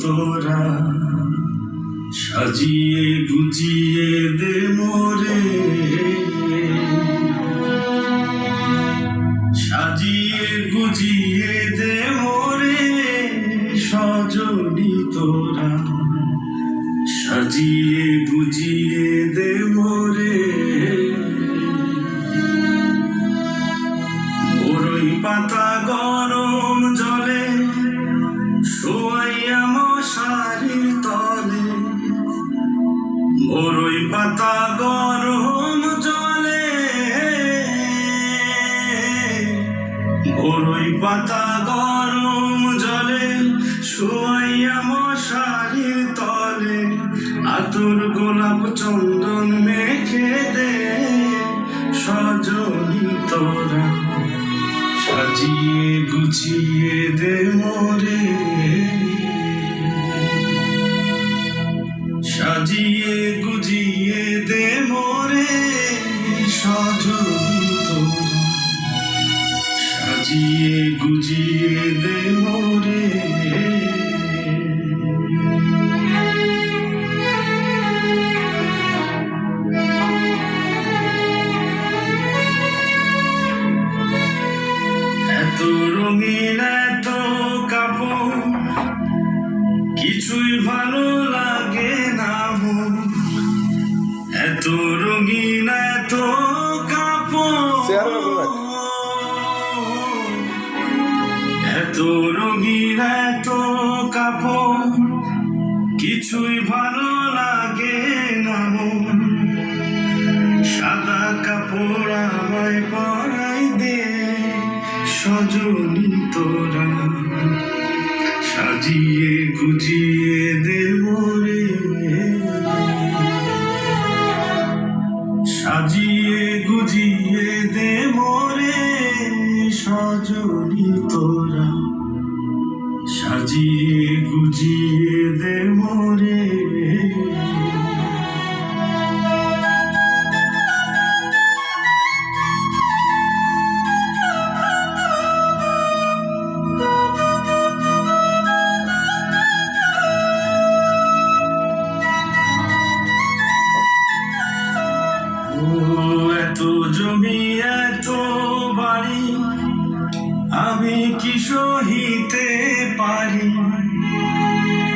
তোরা সাজিয়ে গুজিয়ে দে মোরে, সাজিয়ে গুজিয়ে দে মোরে সজনী তোরা, সাজিয়ে গুজিয়ে দে মোরে। বড়ই পাতা গরম জলে শোয়াইয়া মশারির তলে, বড়ই পাতা গরম জলে, বড়ই পাতা গরম জলে শোয়াইয়া মশারির তলে, আতর গোলাপ চন্দন মেখে দে সজনী তোরা, সাজিয়ে গুছিয়ে দে মোরে, সাজিয়ে গুজিয়ে দে মোরে সজনী তোরা, সাজিয়ে গুজিয়ে দে মোরে। এত রঙিন এত কাপড় কিছুই ভালো লাগে না মন, এত রঙিন এত কাপড়, এত রঙিন এত কাপড় কিছুই ভালো লাগে না মন, সাদা কাপড় আমায় পরাই দে সজনী তোরা, সাজিয়ে গুজিয়ে দে মোরে, সাজিয়ে গুজিয়ে দে মোরে সজনী তোরা, সাজিয়ে গুজিয়ে দে